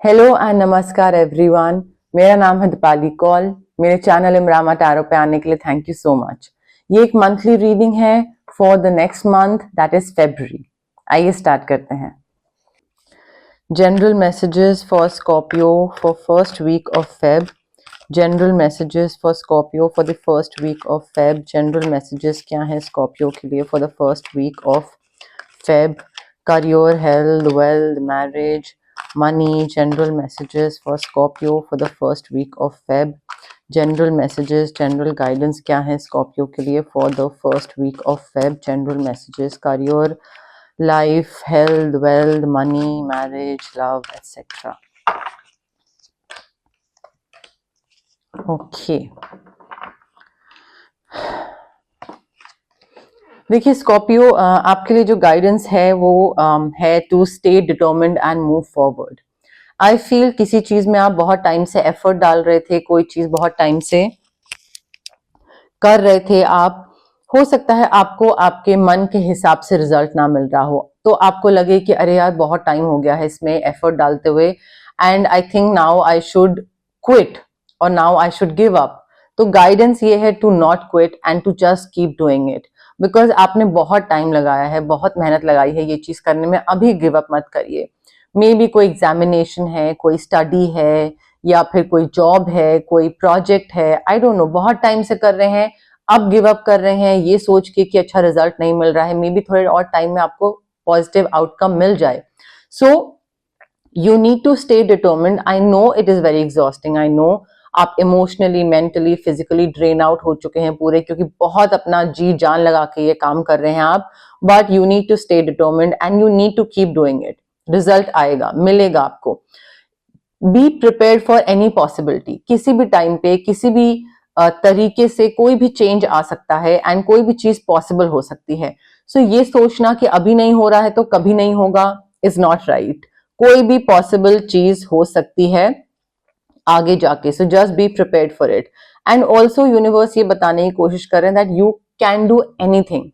Hello and नमस्कार everyone. मेरा नाम है दीपाली कौल। मेरे चैनल इमरामा टैरो पे आने के लिए थैंक यू सो मच। ये एक मंथली रीडिंग है for the next month, that is February. आइए स्टार्ट करते हैं। General messages for Scorpio for first week of Feb. General messages for Scorpio for the first week of Feb. General messages क्या है Scorpio के लिए for the first week of Feb? Career, health, wealth, marriage, money. General messages for Scorpio for the first week of Feb. General messages, general guidance क्या है Scorpio के लिए for the first week of Feb? General messages, career, life, health, wealth, money, marriage, love, etc. Okay. देखिए Scorpio, आपके लिए जो guidance है वो है to stay determined and move forward. I feel किसी चीज में आप बहुत टाइम से एफर्ट डाल रहे थे, कोई चीज बहुत टाइम से कर रहे थे आप। हो सकता है आपको आपके मन के हिसाब से रिजल्ट ना मिल रहा हो, तो आपको लगे कि अरे यार बहुत टाइम हो गया है इसमें एफर्ट डालते हुए, and I think now I should quit और now I should give up. तो गाइडेंस ये है to not quit and to just keep doing it, because आपने बहुत टाइम लगाया है, बहुत मेहनत लगाई है ये चीज करने में। अभी गिव अप मत करिए। मे बी कोई एग्जामिनेशन है, कोई स्टडी है, या फिर कोई जॉब है, कोई प्रोजेक्ट है, आई डोंट नो, बहुत टाइम से कर रहे हैं, अब गिव अप कर रहे हैं ये सोच के कि अच्छा रिजल्ट नहीं मिल रहा है। मे बी थोड़े और टाइम में आपको पॉजिटिव आउटकम मिल जाए। So you need to stay determined. I know it is very exhausting, I know आप emotionally, mentally, physically drain out हो चुके हैं पूरे, क्योंकि बहुत अपना जी जान लगा के ये काम कर रहे हैं आप। But you need to stay determined and you need to keep doing it. Result आएगा, मिलेगा आपको। Be prepared for any possibility. किसी भी टाइम पे, किसी भी तरीके से कोई भी चेंज आ सकता है एंड कोई भी चीज पॉसिबल हो सकती है। सो ये सोचना कि अभी नहीं हो रहा है तो कभी नहीं होगा इज नॉट राइट। कोई भी पॉसिबल चीज हो सकती है आगे जाके। So just be prepared for it. And also universe ये बताने की कोशिश कर रहे हैं that you can do anything.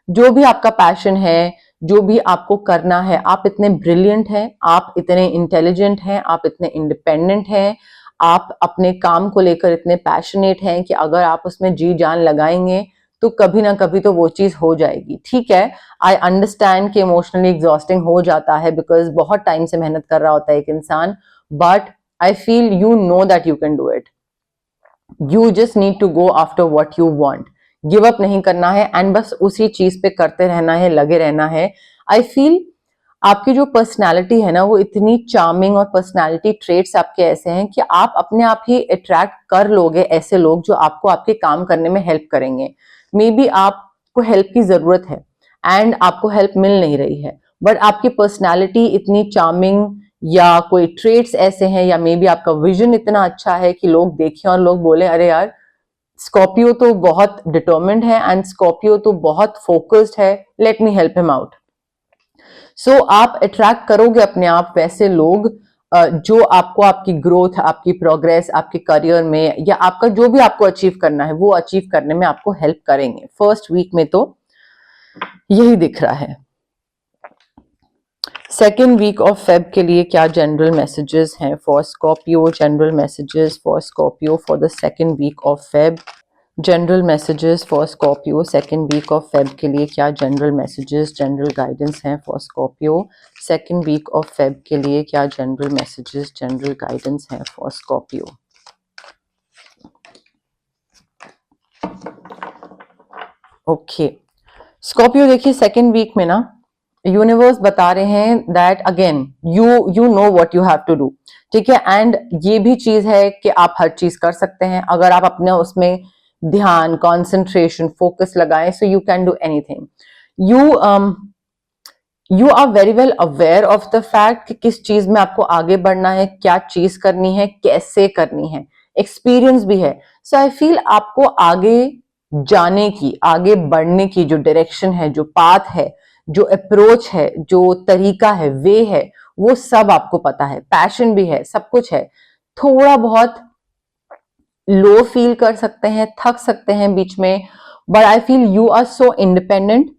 जो भी आपका पैशन है, जो भी आपको करना है, आप इतने ब्रिलियंट हैं, आप इतने इंटेलिजेंट हैं, आप इतने इंडिपेंडेंट हैं, आप अपने काम को लेकर इतने पैशनेट हैं कि अगर आप उसमें जी जान लगाएंगे तो कभी ना कभी तो वो चीज हो जाएगी। ठीक है, आई अंडरस्टैंड कि इमोशनली एग्जॉस्टिंग हो जाता है बिकॉज बहुत टाइम से मेहनत कर रहा होता है एक इंसान, but I feel you know that you can do it. You just need to go after what you want. Give up नहीं करना है एंड बस उसी चीज पे करते रहना है, लगे रहना है। आई फील आपकी जो पर्सनालिटी है ना वो इतनी चार्मिंग, और पर्सनालिटी ट्रेट्स आपके ऐसे हैं कि आप अपने आप ही अट्रैक्ट कर लोगे ऐसे लोग जो आपको आपके काम करने में हेल्प करेंगे। मे बी आपको हेल्प की जरूरत है एंड आपको हेल्प मिल नहीं रही है, बट आपकी पर्सनालिटी इतनी चार्मिंग, या कोई ट्रेट्स ऐसे हैं, या मे बी आपका विजन इतना अच्छा है कि लोग देखें और लोग बोले अरे यार स्कॉर्पियो तो बहुत डिटर्मिन्ड है एंड स्कॉर्पियो तो बहुत फोकस्ड है, let me help him out. So आप अट्रैक्ट करोगे अपने आप वैसे लोग जो आपको आपकी ग्रोथ, आपकी प्रोग्रेस, आपके करियर में, या आपका जो भी आपको अचीव करना है वो अचीव करने में आपको हेल्प करेंगे। फर्स्ट वीक में तो यही दिख रहा है। सेकेंड वीक ऑफ फेब के लिए क्या जनरल मैसेजेस हैं for Scorpio? General messages for Scorpio for the second week of Feb. General messages for Scorpio second week of Feb के लिए क्या जनरल मैसेजेस, जनरल गाइडेंस हैं for Scorpio second week of Feb के लिए? क्या general messages, general guidance हैं for Scorpio? Okay Scorpio, देखिए second week में ना यूनिवर्स बता रहे हैं that again you know what you have to do. ठीक है, एंड ये भी चीज है कि आप हर चीज कर सकते हैं अगर आप अपने उसमें ध्यान, कंसंट्रेशन, फोकस लगाएं। So you can do anything. You are very well aware of the fact कि किस चीज में आपको आगे बढ़ना है, क्या चीज करनी है, कैसे करनी है। एक्सपीरियंस भी है। सो आई फील आपको आगे जाने की, आगे बढ़ने की जो डायरेक्शन है, जो पाथ है, जो अप्रोच है, जो तरीका है, वे है, वो सब आपको पता है। पैशन भी है, सब कुछ है। थोड़ा बहुत लो फील कर सकते हैं, थक सकते हैं बीच में, but I feel you are so independent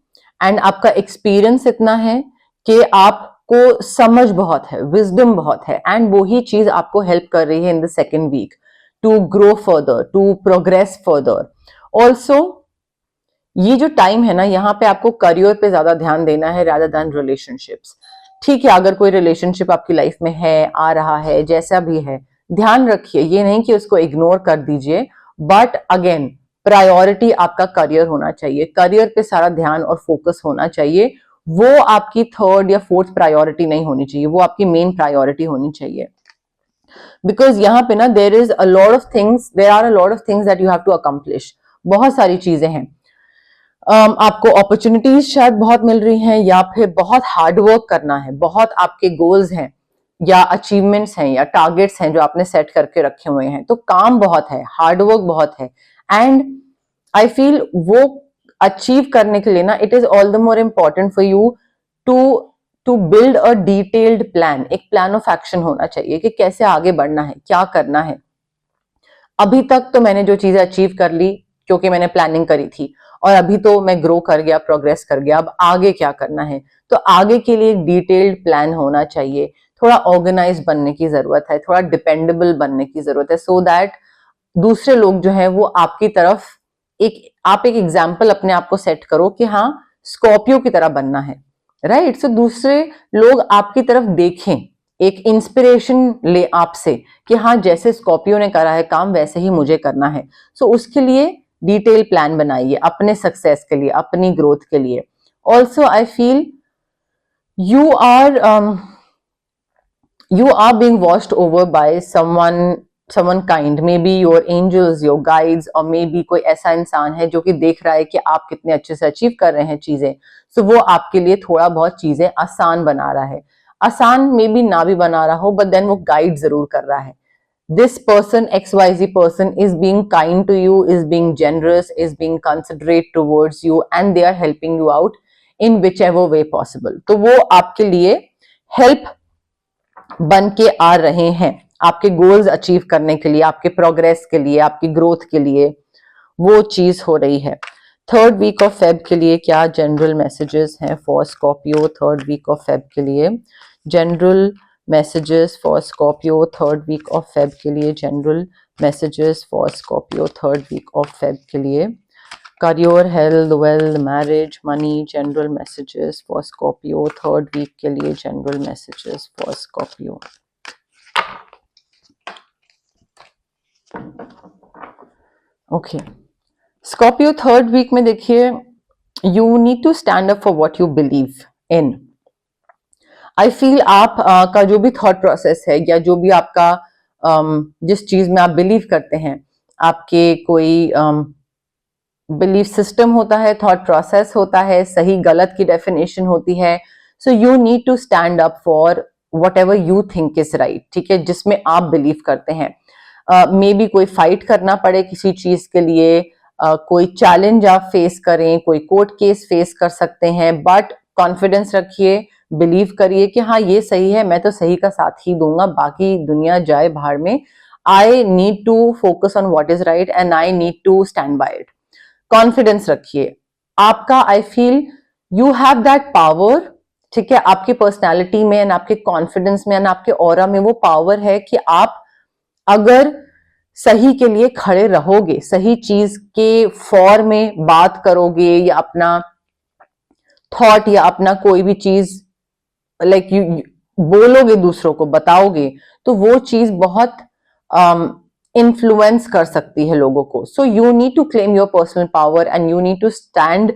and आपका एक्सपीरियंस इतना है कि आप को समझ बहुत है, विजडम बहुत है, एंड वही चीज आपको हेल्प कर रही है in the second week to grow further, to progress further. Also ये जो टाइम है ना, यहाँ पे आपको करियर पे ज्यादा ध्यान देना है रादर देन रिलेशनशिप्स। ठीक है, अगर कोई रिलेशनशिप आपकी लाइफ में है, आ रहा है, जैसा भी है, ध्यान रखिए, ये नहीं कि उसको इग्नोर कर दीजिए, बट अगेन प्रायोरिटी आपका करियर होना चाहिए। करियर पे सारा ध्यान और फोकस होना चाहिए। वो आपकी थर्ड या फोर्थ प्रायोरिटी नहीं होनी चाहिए, वो आपकी मेन प्रायोरिटी होनी चाहिए। बिकॉज यहाँ पे ना there are a lot of things that you have to accomplish. बहुत सारी चीजें हैं। आपको अपॉर्चुनिटीज शायद बहुत मिल रही हैं, या फिर बहुत हार्डवर्क करना है, बहुत आपके गोल्स हैं या अचीवमेंट्स हैं या टारगेट्स हैं जो आपने सेट करके रखे हुए हैं। तो काम बहुत है, हार्डवर्क बहुत है, एंड आई फील वो अचीव करने के लिए ना it is all the more important for you to build a detailed plan. एक प्लान ऑफ एक्शन होना चाहिए कि कैसे आगे बढ़ना है, क्या करना है। अभी तक तो मैंने जो चीजें अचीव कर ली क्योंकि मैंने प्लानिंग करी थी, और अभी तो मैं ग्रो कर गया, प्रोग्रेस कर गया, अब आगे क्या करना है। तो आगे के लिए एक डिटेल्ड प्लान होना चाहिए। थोड़ा ऑर्गेनाइज बनने की जरूरत है, थोड़ा डिपेंडेबल बनने की जरूरत है, सो दैट दूसरे लोग जो है वो आपकी तरफ आप एक एग्जाम्पल अपने आप को सेट करो कि हाँ स्कॉर्पियो की तरह बनना है, राइट। सो दूसरे लोग आपकी तरफ देखें, एक इंस्पिरेशन ले आपसे कि हाँ जैसे स्कॉर्पियो ने करा है काम वैसे ही मुझे करना है। सो उसके लिए डिटेल प्लान बनाइए अपने सक्सेस के लिए, अपनी ग्रोथ के लिए। Also I feel you are being watched over by someone kind, maybe your angels, your guides, और maybe कोई ऐसा इंसान है जो कि देख रहा है कि आप कितने अच्छे से अचीव कर रहे हैं चीजें। सो वो आपके लिए थोड़ा बहुत चीजें आसान बना रहा है। आसान मे बी ना भी बना रहा हो, बट देन वो गाइड जरूर कर रहा है। This person, XYZ person, is being kind to you, is being generous, is being considerate towards you, and they are helping you out in whichever way possible. तो वो आपके लिए हेल्प बन के आ रहे हैं, आपके गोल्स अचीव करने के लिए, आपके प्रोग्रेस के लिए, आपकी ग्रोथ के लिए वो चीज हो रही है। थर्ड वीक ऑफ फेब के लिए क्या जनरल मैसेजेस हैं for Scorpio? Third week of Feb के लिए general messages for Scorpio, third week of Feb के लिए general messages for Scorpio, third week of Feb के लिए career, health, wealth, marriage, money, general messages for Scorpio, third week के लिए general messages for Scorpio. Okay Scorpio, third week में देखिए you need to stand up for what you believe in. I feel आप का जो भी thought process है या जो भी आपका जिस चीज में आप बिलीव करते हैं, आपके कोई बिलीफ सिस्टम होता है, थॉट प्रोसेस होता है, सही गलत की डेफिनेशन होती है। So you need to stand up for whatever you think is right, ठीक है, जिसमें आप बिलीव करते हैं। मे बी कोई फाइट करना पड़े किसी चीज के लिए, कोई चैलेंज आप फेस करें, कोई कोर्ट केस फेस कर सकते हैं, बट कॉन्फिडेंस रखिए, बिलीव करिए कि हाँ ये सही है, मैं तो सही का साथ ही दूंगा, बाकी दुनिया जाए बाहर में। I need to focus on what is right and I need to stand by it. Confidence रखिए, आपका I feel you have that power, ठीक है, आपकी पर्सनैलिटी में एंड आपके कॉन्फिडेंस में एंड आपके ऑरा में वो पावर है कि आप अगर सही के लिए खड़े रहोगे, सही चीज के फॉर में बात करोगे या अपना थॉट या अपना कोई भी चीज लाइक यू बोलोगे, दूसरों को बताओगे, तो वो चीज बहुत इन्फ्लुएंस कर सकती है लोगों को। So you need to claim your personal power and you need to stand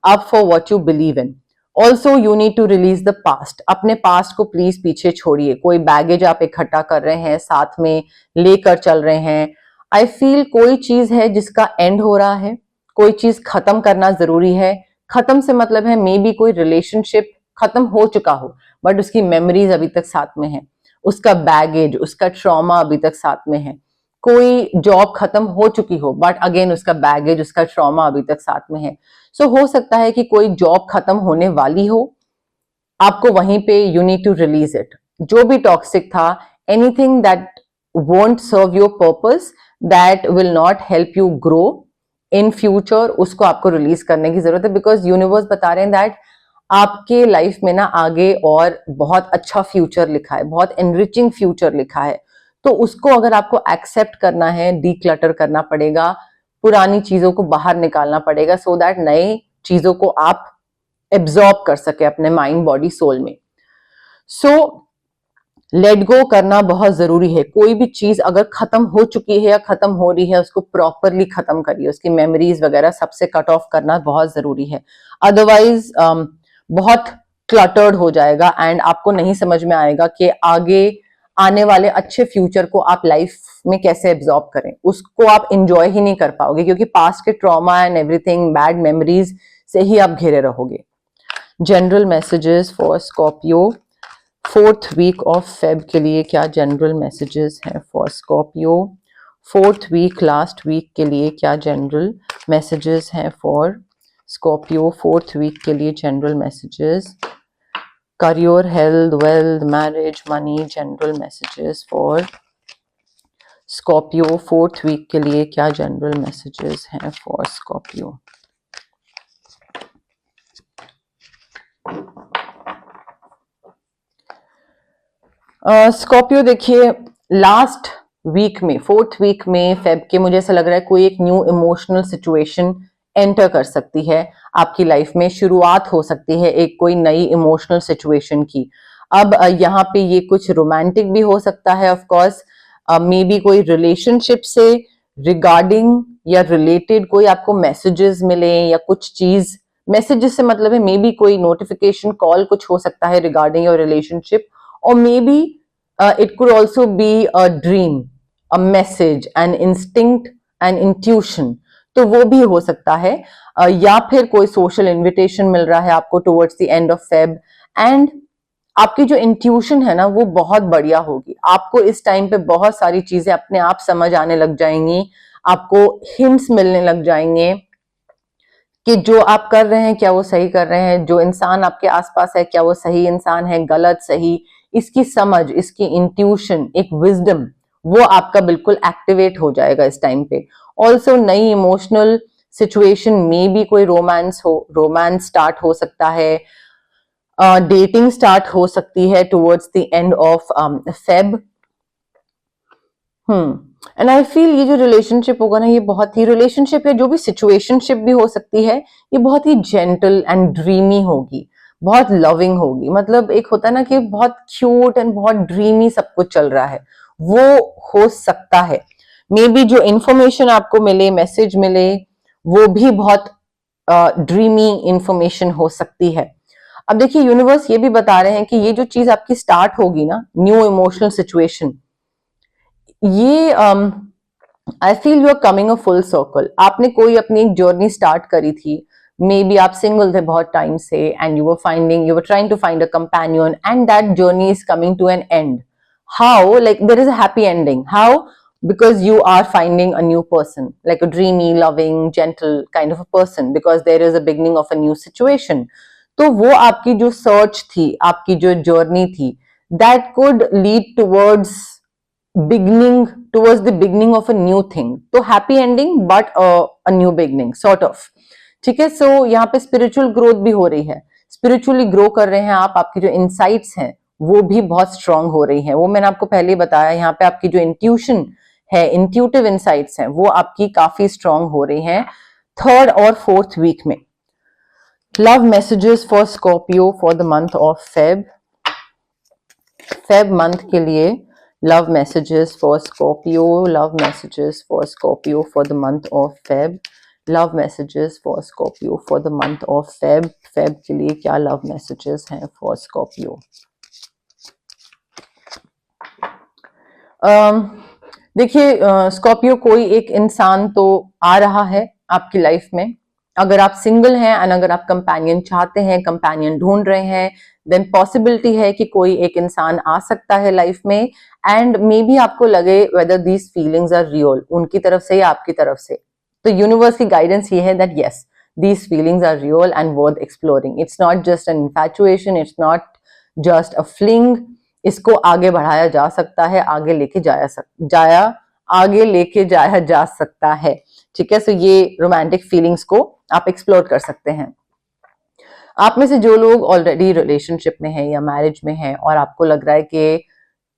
up for what you believe in. Also you need to release the past. अपने पास्ट को प्लीज पीछे छोड़िए। कोई बैगेज आप इकट्ठा कर रहे हैं, साथ में लेकर चल रहे हैं। आई फील कोई चीज है जिसका एंड हो रहा है, कोई चीज खत्म करना जरूरी है। खत्म से मतलब है मे बी कोई रिलेशनशिप खत्म हो चुका हो बट उसकी मेमोरीज अभी तक साथ में है, उसका बैगेज, उसका ट्रॉमा अभी तक साथ में है। कोई जॉब खत्म हो चुकी हो बट अगेन उसका बैगेज, उसका ट्रॉमा अभी तक साथ में है। सो हो सकता है कि कोई जॉब खत्म होने वाली हो, आपको वहीं पे you need to release it. जो भी टॉक्सिक था, anything that won't serve your purpose, that will not help you grow in future, उसको आपको रिलीज करने की जरूरत है। बिकॉज यूनिवर्स बता रहे हैं दैट आपके लाइफ में ना आगे और बहुत अच्छा फ्यूचर लिखा है, बहुत एनरिचिंग फ्यूचर लिखा है। तो उसको अगर आपको एक्सेप्ट करना है, डीक्लटर करना पड़ेगा, पुरानी चीजों को बाहर निकालना पड़ेगा, सो दैट नए चीजों को आप एब्जॉर्ब कर सके अपने माइंड, बॉडी, सोल में। सो लेट गो करना बहुत जरूरी है। कोई भी चीज अगर खत्म हो चुकी है या खत्म हो रही है, उसको प्रॉपरली खत्म करिए, उसकी मेमोरीज वगैरह सबसे कट ऑफ करना बहुत जरूरी है। अदरवाइज बहुत क्लटर्ड हो जाएगा एंड आपको नहीं समझ में आएगा कि आगे आने वाले अच्छे फ्यूचर को आप लाइफ में कैसे एब्जॉर्ब करें, उसको आप इंजॉय ही नहीं कर पाओगे, क्योंकि पास्ट के trauma and everything, bad memories से ही आप घिरे रहोगे। General messages for Scorpio 4th week of Feb के लिए क्या जनरल मैसेजेस हैं for Scorpio? 4th week, last week के लिए क्या जनरल मैसेजेस हैं फॉर स्कॉर्पियो? 4th वीक के लिए general messages, career, health, wealth, marriage, money, general messages for Scorpio 4th week के लिए क्या जनरल मैसेजेस हैं फॉर स्कॉर्पियो? स्कॉर्पियो देखिए, लास्ट वीक में, 4th वीक में फेब के, मुझे ऐसा लग रहा है कोई एक न्यू इमोशनल सिचुएशन एंटर कर सकती है आपकी लाइफ में, शुरुआत हो सकती है एक कोई नई इमोशनल सिचुएशन की। अब यहाँ पे ये कुछ रोमांटिक भी हो सकता है, ऑफ कोर्स, मे बी कोई रिलेशनशिप से रिगार्डिंग या रिलेटेड कोई आपको मैसेजेस मिले या कुछ चीज, मैसेजेस से मतलब है मे बी कोई नोटिफिकेशन, कॉल कुछ हो सकता है regarding your relationship, or maybe it could also be a dream, a message, an instinct, an intuition, तो वो भी हो सकता है। या फिर कोई सोशल इनविटेशन मिल रहा है आपको towards the end of Feb, and आपकी जो इंट्यूशन है ना वो बहुत बढ़िया होगी। आपको इस टाइम पे बहुत सारी चीजें अपने आप समझ आने लग जाएंगी, आपको हिंट्स मिलने लग जाएंगे कि जो आप कर रहे हैं क्या वो सही कर रहे हैं, जो इंसान आपके आसपास है क्या वो सही इंसान है, गलत सही, इसकी समझ, इसकी इंट्यूशन, एक विजडम, वो आपका बिल्कुल एक्टिवेट हो जाएगा इस टाइम पे। ऑल्सो नई इमोशनल सिचुएशन में भी कोई रोमांस हो, रोमांस स्टार्ट हो सकता है, डेटिंग स्टार्ट हो सकती है towards the end of Feb. And I feel ये जो रिलेशनशिप होगा ना, ये बहुत ही, रिलेशनशिप या जो भी सिचुएशनशिप भी हो सकती है, ये बहुत ही जेंटल एंड ड्रीमी होगी, बहुत लविंग होगी। मतलब एक होता है ना कि बहुत क्यूट एंड बहुत ड्रीमी सब कुछ चल रहा है, वो हो सकता है। मे बी जो इंफॉर्मेशन आपको मिले, मैसेज मिले, वो भी बहुत ड्रीमी इंफॉर्मेशन हो सकती है। अब देखिए, यूनिवर्स ये भी बता रहे हैं कि ये जो चीज आपकी स्टार्ट होगी ना, न्यू इमोशनल सिचुएशन, ये I feel you are coming a full circle. आपने कोई अपनी एक जर्नी स्टार्ट करी थी, मे बी आप सिंगल थे बहुत टाइम से, and you were trying to find a companion, and that journey is coming to an end. How? Like there is a happy ending. How? because you are finding a new person, like a dreamy, loving, gentle kind of a person, because there is a beginning of a new situation. तो वो आपकी जो search थी, आपकी जो journey थी, that could lead towards beginning, towards the beginning of a new thing. तो happy ending but a new beginning sort of, ठीक है। सो यहाँ पे स्पिरिचुअल ग्रोथ भी हो रही है, स्पिरिचुअली ग्रो कर रहे हैं आप, आपकी जो इंसाइट्स हैं वो भी बहुत स्ट्रांग हो रही हैं। वो मैंने आपको पहले ही बताया, यहाँ पे आपकी जो इंट्यूशन है, इंट्यूटिव इंसाइट्स हैं, वो आपकी काफी स्ट्रांग हो रही हैं 3rd और 4th वीक में। Love messages for Scorpio for the month of Feb. Feb month के लिए love messages for Scorpio, love messages for Scorpio for the month of Feb, love messages for Scorpio for the month of Feb, Feb के लिए क्या love messages हैं for Scorpio? देखिए, Scorpio कोई एक इंसान तो आ रहा है आपकी लाइफ में। अगर आप सिंगल हैं एंड अगर आप कंपेनियन चाहते हैं, कंपेनियन ढूंढ रहे हैं, देन पॉसिबिलिटी है कि कोई एक इंसान आ सकता है लाइफ में, एंड मे बी आपको लगे whether these feelings are real, उनकी तरफ से या आपकी तरफ से। तो यूनिवर्स की गाइडेंस ये है that yes, these feelings are real and worth exploring. It's not just an infatuation, it's not just a fling, इसको आगे बढ़ाया जा सकता है, आगे लेके जाया जा सकता है, ठीक है। सो ये रोमांटिक फीलिंग्स को आप एक्सप्लोर कर सकते हैं। आप में से जो लोग ऑलरेडी रिलेशनशिप में हैं या मैरिज में हैं और आपको लग रहा है कि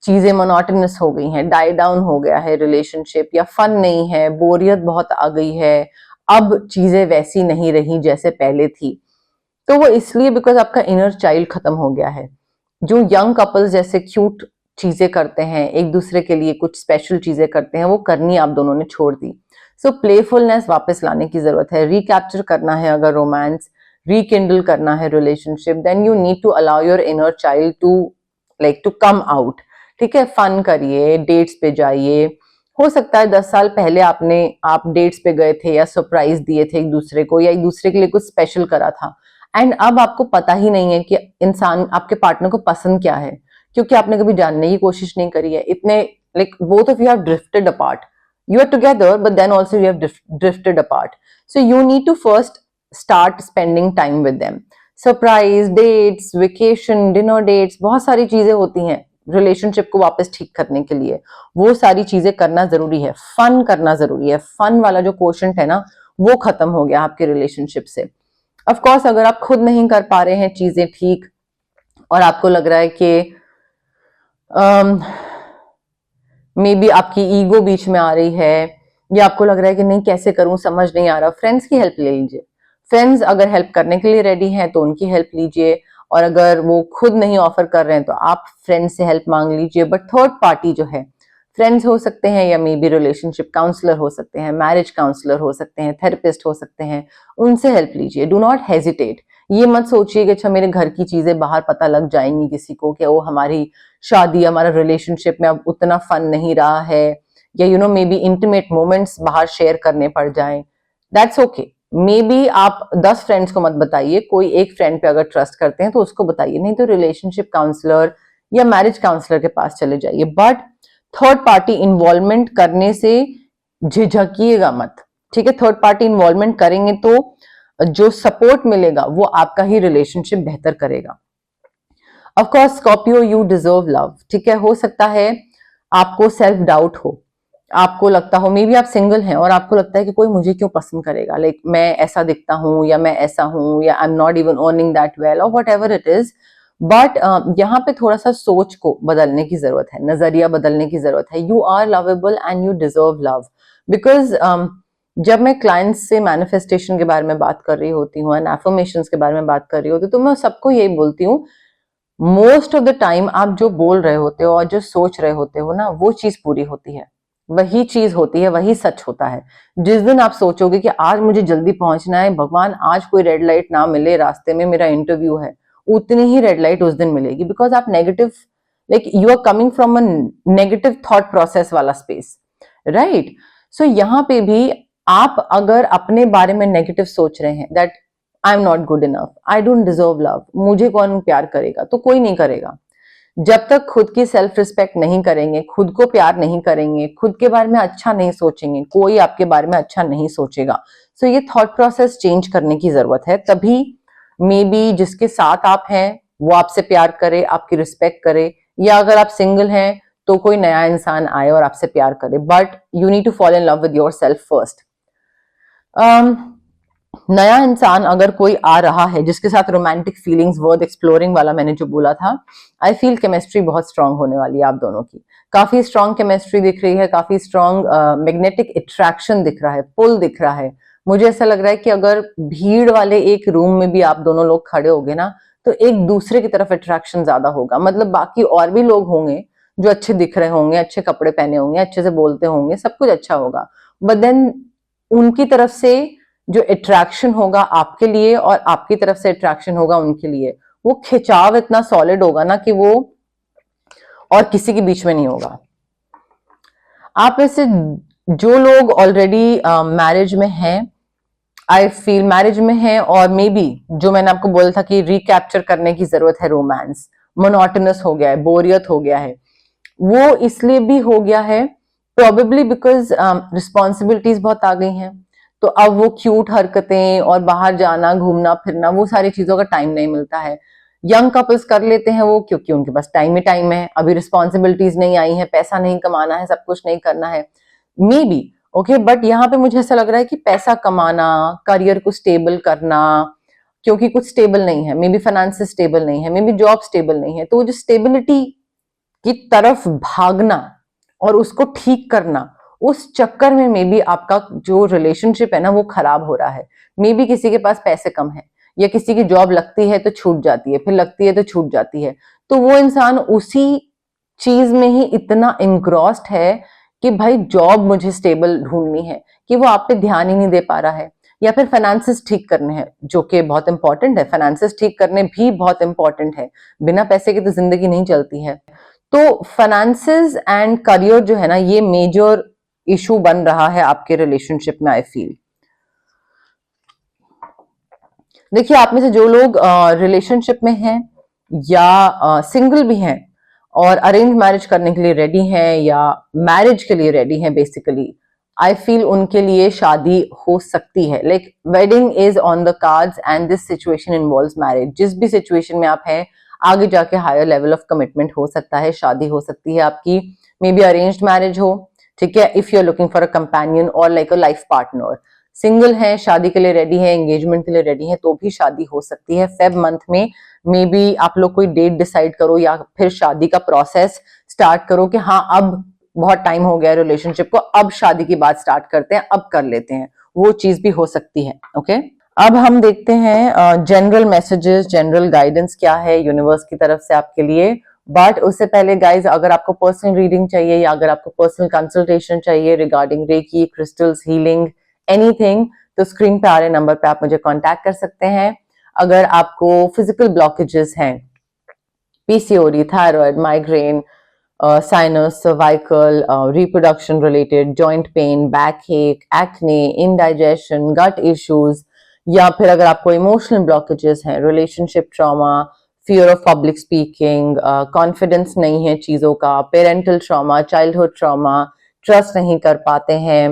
चीजें मोनोटोनस हो गई हैं, डाई डाउन हो गया है रिलेशनशिप, या फन नहीं है, बोरियत बहुत आ गई है, अब चीजें वैसी नहीं रही जैसे पहले थी, तो वो इसलिए बिकॉज आपका इनर चाइल्ड खत्म हो गया है। जो यंग कपल्स जैसे क्यूट चीजें करते हैं, एक दूसरे के लिए कुछ स्पेशल चीजें करते हैं, वो करनी आप दोनों ने छोड़ दी। सो प्लेफुलनेस वापस लाने की जरूरत है, रिकैप्चर करना है। अगर रोमांस रिकिंडल करना है relationship, then you need to allow your inner child to come out. ठीक है, फन करिए, डेट्स पे जाइए। हो सकता है 10 साल पहले आप डेट्स पे गए थे या सरप्राइज दिए थे एक दूसरे को, या एक दूसरे के लिए कुछ स्पेशल करा था, एंड अब आपको पता ही नहीं है कि इंसान आपके पार्टनर को पसंद क्या है, क्योंकि आपने कभी जानने की कोशिश नहीं करी है। इतने like both of you have drifted apart, you are together but then also you have drifted apart, so you need to first start spending time with them. Surprise dates, vacation, dinner dates, बहुत सारी चीजें होती हैं relationship को वापस ठीक करने के लिए। वो सारी चीजें करना जरूरी है, फन करना जरूरी है। फन वाला जो क्वोशंट है ना, वो खत्म हो गया आपके रिलेशनशिप से। ऑफ कोर्स अगर आप खुद नहीं कर पा रहे हैं चीजें ठीक, और आपको लग रहा है कि मे बी आपकी ईगो बीच में आ रही है, या आपको लग रहा है कि नहीं कैसे करूं, समझ नहीं आ रहा, फ्रेंड्स की हेल्प ले लीजिए। फ्रेंड्स अगर हेल्प करने के लिए रेडी हैं तो उनकी हेल्प लीजिए, और अगर वो खुद नहीं ऑफर कर रहे हैं तो आप फ्रेंड्स से हेल्प मांग लीजिए। बट थर्ड पार्टी जो है, फ्रेंड्स हो सकते हैं या मे बी रिलेशनशिप काउंसलर हो सकते हैं, मैरिज काउंसलर हो सकते हैं, थेरेपिस्ट हो सकते हैं, उनसे हेल्प लीजिए। Do not hesitate. ये मत सोचिए कि अच्छा मेरे घर की चीजें बाहर पता लग जाएंगी किसी को, कि वो हमारी शादी, हमारा रिलेशनशिप में अब उतना फन नहीं रहा है, या you know may be intimate moments बाहर शेयर करने पड़ जाएं। That's okay. मे बी आप 10 फ्रेंड्स को मत बताइए, कोई एक फ्रेंड पे अगर ट्रस्ट करते हैं तो उसको बताइए, नहीं तो रिलेशनशिप काउंसलर या मैरिज काउंसलर के पास चले जाइए। बट थर्ड पार्टी इन्वॉल्वमेंट करने से झिझकिएगा मत। ठीक है, थर्ड पार्टी इन्वॉल्वमेंट करेंगे तो जो सपोर्ट मिलेगा वो आपका ही रिलेशनशिप बेहतर करेगा। Of course Scorpio, you deserve love. ठीक है, हो सकता है आपको सेल्फ डाउट हो, आपको लगता हो, मे बी आप सिंगल हैं और आपको लगता है कि कोई मुझे क्यों पसंद करेगा, लाइक मैं ऐसा दिखता हूं, या मैं ऐसा हूं, या I am not even earning that well, और whatever it is. But यहाँ पे थोड़ा सा सोच को बदलने की जरूरत है, नजरिया बदलने की जरूरत है। You are lovable and you deserve love. Because जब मैं क्लाइंट्स से मैनिफेस्टेशन के बारे में बात कर रही होती हूँ एंड एफर्मेशंस के बारे में बात कर रही होती हूँ, तो मैं सबको यही बोलती हूँ, मोस्ट ऑफ द टाइम आप जो बोल रहे होते हो और जो सोच रहे होते हो ना, वो चीज पूरी होती है, वही चीज होती है, वही सच होता है। जिस दिन आप सोचोगे कि आज मुझे जल्दी पहुंचना है, भगवान आज कोई रेड लाइट ना मिले रास्ते में, मेरा इंटरव्यू है, उतनी ही रेड लाइट उस दिन मिलेगी। बिकॉज आप negative, like you are coming from a negative thought process वाला स्पेस, राइट। सो यहाँ पे भी आप अगर अपने बारे में नेगेटिव सोच रहे हैं, that I am not good enough, I don't deserve love, मुझे कौन प्यार करेगा, तो कोई नहीं करेगा। जब तक खुद की सेल्फ रिस्पेक्ट नहीं करेंगे, खुद को प्यार नहीं करेंगे, खुद के बारे में अच्छा नहीं सोचेंगे, कोई आपके बारे में अच्छा नहीं सोचेगा। सो ये थॉट प्रोसेस चेंज करने की जरूरत है, तभी मे बी जिसके साथ आप हैं वो आपसे प्यार करे, आपकी रिस्पेक्ट करे, या अगर आप सिंगल हैं तो कोई नया इंसान आए और आपसे प्यार करे। But you need to fall in love with yourself first. नया इंसान अगर कोई आ रहा है जिसके साथ रोमांटिक फीलिंग्स वर्थ एक्सप्लोरिंग वाला मैंने जो बोला था, आई फील केमिस्ट्री बहुत स्ट्रांग होने वाली है आप दोनों की। काफी स्ट्रांग केमिस्ट्री दिख रही है, काफी स्ट्रांग मैग्नेटिक अट्रैक्शन दिख रहा है, पुल दिख रहा है। मुझे ऐसा लग रहा है कि अगर भीड़ वाले एक रूम में भी आप दोनों लोग खड़े होगे ना, तो एक दूसरे की तरफ अट्रैक्शन ज्यादा होगा। मतलब बाकी और भी लोग होंगे जो अच्छे दिख रहे होंगे, अच्छे कपड़े पहने होंगे, अच्छे से बोलते होंगे, सब कुछ अच्छा होगा, बट देन उनकी तरफ से जो अट्रैक्शन होगा आपके लिए और आपकी तरफ से अट्रैक्शन होगा उनके लिए, वो खिंचाव इतना सॉलिड होगा ना कि वो और किसी के बीच में नहीं होगा। आप में से जो लोग ऑलरेडी मैरिज में हैं, आई फील मैरिज में हैं, और मे बी जो मैंने आपको बोला था कि रिकैप्चर करने की जरूरत है, रोमांस मोनोटोनस हो गया है, बोरियत हो गया है, वो इसलिए भी हो गया है प्रोबेबली बिकॉज रिस्पॉन्सिबिलिटीज बहुत आ गई हैं। तो अब वो क्यूट हरकतें और बाहर जाना, घूमना फिरना, वो सारी चीजों का टाइम नहीं मिलता है। यंग कपल्स कर लेते हैं वो, क्योंकि उनके पास टाइम ही टाइम है, अभी रिस्पॉन्सिबिलिटीज नहीं आई है, पैसा नहीं कमाना है, सब कुछ नहीं करना है, मे बी ओके। बट यहाँ पे मुझे ऐसा लग रहा है कि पैसा कमाना, करियर को स्टेबल करना, क्योंकि कुछ स्टेबल नहीं है, मे बी फाइनेंस स्टेबल नहीं है, मे बी जॉब स्टेबल नहीं है, तो वो जो स्टेबिलिटी की तरफ भागना और उसको ठीक करना, उस चक्कर में मे बी आपका जो रिलेशनशिप है ना वो खराब हो रहा है। मे बी किसी के पास पैसे कम है, या किसी की जॉब लगती है तो छूट जाती है, फिर लगती है तो छूट जाती है, तो वो इंसान उसी चीज में ही इतना इंग्रॉस्ड है कि भाई जॉब मुझे स्टेबल ढूंढनी है, कि वो आप पे ध्यान ही नहीं दे पा रहा है। या फिर फाइनेंसेस ठीक करने हैं, जो कि बहुत इंपॉर्टेंट है, फाइनेंसेस ठीक करने भी बहुत इंपॉर्टेंट है, बिना पैसे के तो जिंदगी नहीं चलती है। तो फाइनेंसेस एंड करियर जो है ना, ये मेजर इशू बन रहा है आपके रिलेशनशिप में, आई फील। देखिए, आप में से जो लोग रिलेशनशिप में हैं या सिंगल भी हैं और अरेंज मैरिज करने के लिए रेडी हैं या मैरिज के लिए रेडी हैं, बेसिकली आई फील उनके लिए शादी हो सकती है। Like wedding is on the cards and this situation involves marriage. जिस भी सिचुएशन में आप हैं, आगे जाके हायर लेवल ऑफ कमिटमेंट हो सकता है, शादी हो सकती है आपकी, मे बी अरेंज्ड मैरिज हो, ठीक है, if you are looking for a companion और like a life partner. Single है, शादी के लिए रेडी है, एंगेजमेंट के लिए रेडी है, तो भी शादी हो सकती है फेब मंथ में। मे बी आप लोग कोई डेट डिसाइड करो या फिर शादी का प्रोसेस स्टार्ट करो कि हाँ अब बहुत टाइम हो गया रिलेशनशिप को, अब शादी की बात स्टार्ट करते हैं, अब कर लेते हैं, वो चीज भी हो सकती है। ओके, अब हम देखते हैं जनरल मैसेजेस, जनरल गाइडेंस क्या है यूनिवर्स की तरफ से आपके लिए। बट उससे पहले गाइज, अगर आपको पर्सनल रीडिंग चाहिए या अगर आपको पर्सनल कंसल्टेशन चाहिए regarding reiki, crystals, healing, anything, तो स्क्रीन पे आ रहे नंबर पे आप मुझे कांटेक्ट कर सकते हैं। अगर आपको फिजिकल ब्लॉकेजेस हैं, PCOD, thyroid, migraine, sinus, cervical, reproduction related, joint pain, back एक, एक्ने, इंडाइजेशन, गट इश्यूज, या फिर अगर आपको इमोशनल ब्लॉकेजेस हैं, relationship trauma, fear of public speaking, confidence नहीं है चीजों का, parental trauma, childhood trauma, trust नहीं कर पाते हैं,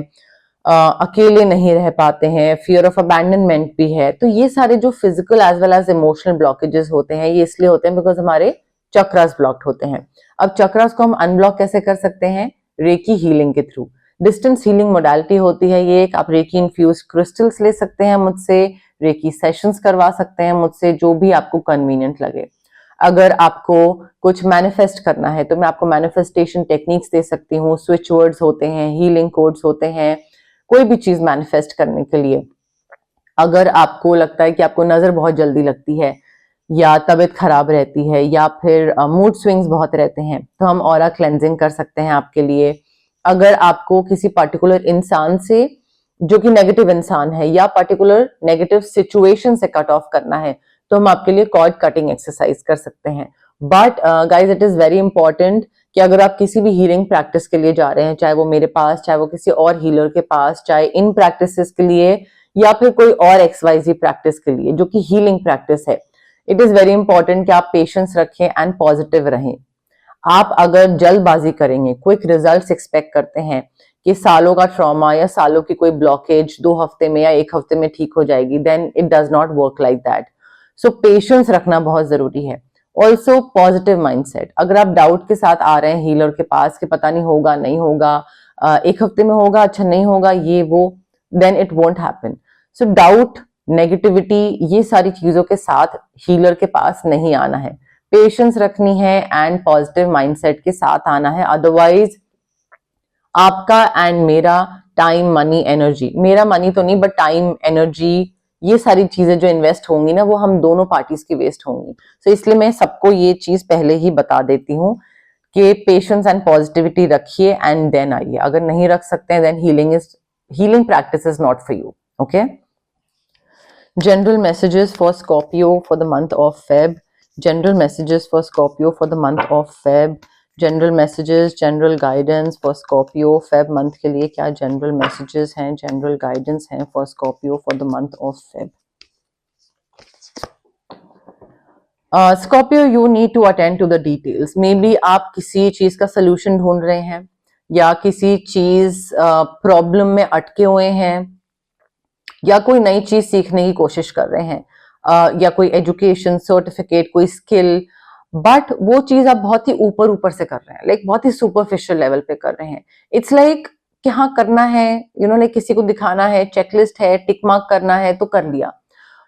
अकेले नहीं रह पाते हैं, फियर ऑफ अबैंडनमेंट भी है, तो ये सारे जो physical as well as emotional blockages होते हैं, ये इसलिए होते हैं बिकॉज हमारे चक्रास ब्लॉक्ड होते हैं। अब चक्रास को हम अनब्लॉक कैसे कर सकते हैं? रेकी हीलिंग के थ्रू। डिस्टेंस हीलिंग मोडालिटी होती है ये एक। आप रेकी इन्फ्यूज क्रिस्टल्स ले सकते हैं मुझसे, रेकी सेशंस करवा सकते हैं मुझसे, जो भी आपको कन्वीनियंट लगे। अगर आपको कुछ मैनिफेस्ट करना है तो मैं आपको मैनिफेस्टेशन टेक्निक्स दे सकती हूँ, स्विच वर्ड्स होते हैं, हीलिंग कोड्स होते हैं, कोई भी चीज मैनिफेस्ट करने के लिए। अगर आपको लगता है कि आपको नजर बहुत जल्दी लगती है या तबीयत खराब रहती है या फिर मूड स्विंग्स बहुत रहते हैं, तो हम ऑरा क्लेंजिंग कर सकते हैं आपके लिए। अगर आपको किसी पर्टिकुलर इंसान से, जो कि नेगेटिव इंसान है या पर्टिकुलर नेगेटिव सिचुएशन से कट ऑफ करना है, तो हम आपके लिए कॉर्ड कटिंग एक्सरसाइज कर सकते हैं। But guys, it is very important कि अगर आप किसी भी हीलिंग प्रैक्टिस के लिए जा रहे हैं, चाहे वो मेरे पास, चाहे वो किसी और हीलर के पास, चाहे इन प्रैक्टिसेस के लिए या फिर कोई और XYZ प्रैक्टिस के लिए जो कि हीलिंग प्रैक्टिस है, इट इज वेरी इंपॉर्टेंट कि आप पेशेंस रखें एंड पॉजिटिव रहें। आप अगर जल्दबाजी करेंगे, क्विक रिजल्ट्स एक्सपेक्ट करते हैं कि सालों का ट्रॉमा या सालों की कोई ब्लॉकेज 2 हफ्ते में या 1 हफ्ते में ठीक हो जाएगी, then it does not work like that. So patience रखना बहुत जरूरी है। Also positive mindset. अगर आप डाउट के साथ आ रहे हैं हीलर के पास कि पता नहीं होगा नहीं होगा, 1 हफ्ते में होगा, अच्छा नहीं होगा, ये वो, then it won't happen. So doubt, negativity, ये सारी चीजों के साथ हीलर के पास नहीं आना है। पेशेंस रखनी है एंड पॉजिटिव माइंडसेट के साथ आना है। अदरवाइज आपका एंड मेरा टाइम, मनी, एनर्जी, मेरा मनी तो नहीं बट टाइम, एनर्जी, ये सारी चीजें जो इन्वेस्ट होंगी ना, वो हम दोनों पार्टीज की वेस्ट होंगी। तो इसलिए मैं सबको ये चीज पहले ही बता देती हूँ कि पेशेंस एंड पॉजिटिविटी रखिए एंड देन आइए। अगर नहीं रख सकते हैं, then healing practice is not for you. Okay, general messages for Scorpio for the month of Feb. General messages for Scorpio for the month of Feb. General messages, general guidance for Scorpio Feb month के लिए क्या general messages हैं, general guidance हैं for Scorpio for the month of Feb. Scorpio, you need to attend to the details. Maybe आप किसी चीज का solution ढूंढ रहे हैं या किसी चीज प्रॉब्लम में अटके हुए हैं या कोई नई चीज सीखने की कोशिश कर रहे हैं, या कोई एजुकेशन सर्टिफिकेट, कोई स्किल, बट वो चीज आप बहुत ही ऊपर ऊपर से कर रहे हैं, लाइक बहुत ही सुपरफिशियल लेवल पे कर रहे हैं। इट्स लाइक कि हाँ करना है, लाइक किसी को दिखाना है, चेकलिस्ट है, टिक मार्क करना है तो कर लिया।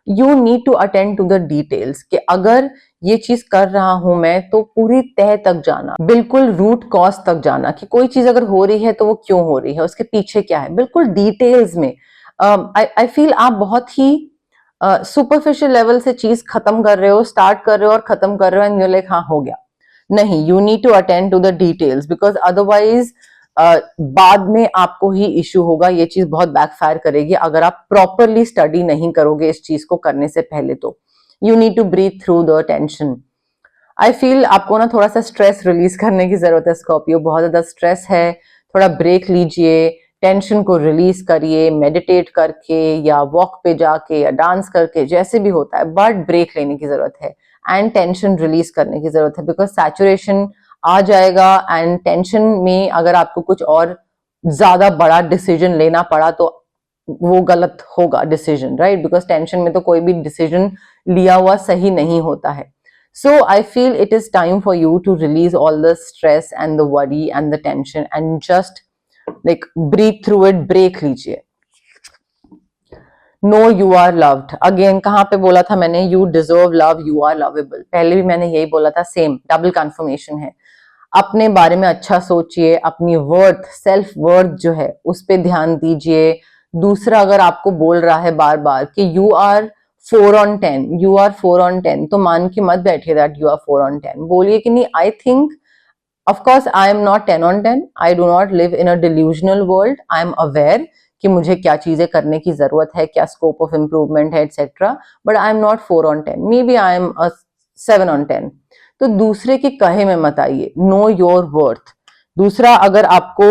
You need to attend to the details कि अगर ये चीज कर रहा हूं मैं तो पूरी तह तक जाना, बिल्कुल रूट कॉज तक जाना कि कोई चीज अगर हो रही है तो वो क्यों हो रही है, उसके पीछे क्या है, बिल्कुल डिटेल्स में। आई फील आप बहुत ही सुपरफिशियल लेवल से चीज खत्म कर रहे हो, स्टार्ट कर रहे हो और खत्म कर रहे हो एंड यू लाइक हाँ हो गया। नहीं, you need to attend to the details because otherwise बाद में आपको ही इश्यू होगा, ये चीज बहुत बैकफायर करेगी अगर आप प्रॉपरली स्टडी नहीं करोगे इस चीज को करने से पहले। तो you need to breathe through the tension. I feel आपको ना थोड़ा सा स्ट्रेस रिलीज करने की जरूरत है स्कॉर्पियो, बहुत ज्यादा स्ट्रेस है, थोड़ा ब्रेक लीजिए, टेंशन को रिलीज करिए, मेडिटेट करके या वॉक पे जाके या डांस करके, जैसे भी होता है, बट ब्रेक लेने की जरूरत है एंड टेंशन रिलीज करने की जरूरत है बिकॉज सैचुरेशन आ जाएगा एंड टेंशन में अगर आपको कुछ और ज्यादा बड़ा डिसीजन लेना पड़ा तो वो गलत होगा डिसीजन, राइट? बिकॉज टेंशन में तो कोई भी डिसीजन लिया हुआ सही नहीं होता है। So I feel it is time for you to release all the stress and the worry and the tension and just like breathe through it, break लीजिए। Know you are loved, again कहां पे बोला था मैंने, you deserve love, you are lovable, पहले भी मैंने यही बोला था, सेम डबल कंफर्मेशन है। अपने बारे में अच्छा सोचिए, अपनी वर्थ, सेल्फ वर्थ जो है उस पर ध्यान दीजिए। दूसरा, अगर आपको बोल रहा है बार बार कि you are 4 on 10, you are 4 on 10, तो मान के मत बैठिए दैट यू आर 4 on 10, बोलिए कि नहीं, I think of course I am not 10 on 10, I do not live in a delusional world, I am aware कि मुझे क्या चीजें करने की जरूरत है, क्या स्कोप ऑफ इम्प्रूवमेंट है etcetera, but I am not 4 on 10, may be I am 7 on 10। तो दूसरे के कहे में मत आइए, नो योर वर्थ। दूसरा अगर आपको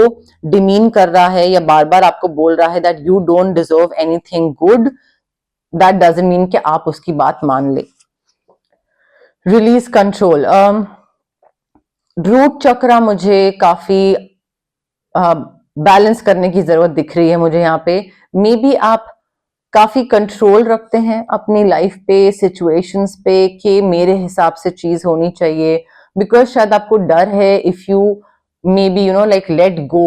डिमीन कर रहा है या बार बार आपको बोल रहा है that you don't deserve anything good, that doesn't mean कि आप उसकी बात मान ले। रिलीज कंट्रोल, रूट चक्रा मुझे काफी बैलेंस करने की जरूरत दिख रही है मुझे यहाँ पे। मे बी आप काफी कंट्रोल रखते हैं अपनी लाइफ पे, सिचुएशंस पे कि मेरे हिसाब से चीज होनी चाहिए, बिकॉज शायद आपको डर है if you may be you know like let go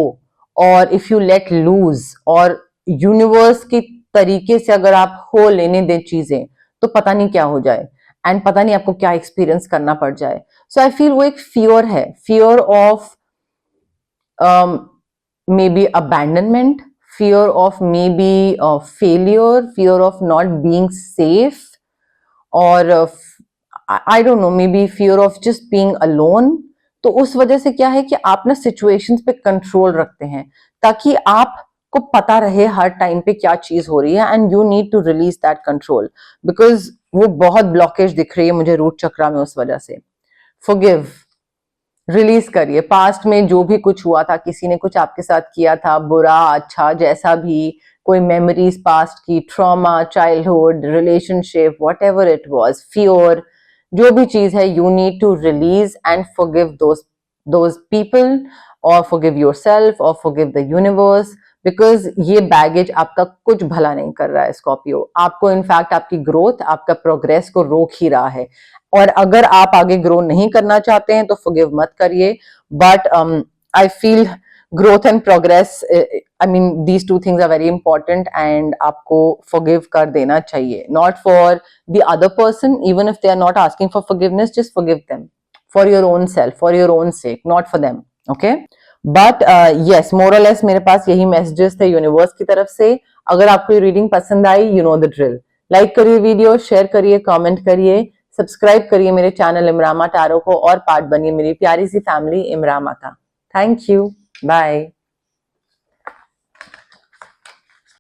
और इफ यू लेट लूज और यूनिवर्स की तरीके से अगर आप हो लेने दें चीजें तो पता नहीं क्या हो जाए एंड पता नहीं आपको क्या एक्सपीरियंस करना पड़ जाए। सो आई फील वो एक फियर है, fear of maybe abandonment, fear of maybe failure, fear of not being safe, or I don't know, maybe fear of just being alone। तो उस वजह से क्या है कि आप ना सिचुएशंस पे कंट्रोल रखते हैं ताकि आपको पता रहे हर टाइम पे क्या चीज हो रही है and you need to release that control because वो बहुत ब्लॉकेज दिख रही है मुझे रूट चक्रा में उस वजह से। फॉरगिव, रिलीज करिए, पास्ट में जो भी कुछ हुआ था, किसी ने कुछ आपके साथ किया था बुरा अच्छा जैसा भी, कोई मेमोरीज पास्ट की, trauma, childhood, relationship, whatever it was, fear, जो भी चीज है, you need to release and forgive those people और फॉरगिव योरसेल्फ और फॉरगिव द यूनिवर्स बिकॉज ये बैगेज आपका कुछ भला नहीं कर रहा है स्कॉर्पियो, आपको इनफैक्ट आपकी ग्रोथ, आपका प्रोग्रेस को रोक ही रहा है। और अगर आप आगे ग्रो नहीं करना चाहते हैं तो फॉरगिव मत करिए, but I feel growth and progress, I mean these two things are very important and आपको फॉरगिव कर देना चाहिए, not for the other person, even if they are not asking for forgiveness, just forgive them for your own self, for your own sake, not for them, okay? But yes, more और less मेरे पास यही messages थे universe की तरफ से। अगर आपको ये रीडिंग पसंद आई, you know the drill, like करिए वीडियो, शेयर करिए, कमेंट करिए, सब्सक्राइब करिए मेरे चैनल इमरामा टैरो को और पार्ट बनिए मेरी प्यारी सी फैमिली इमरामा का। Thank you, bye.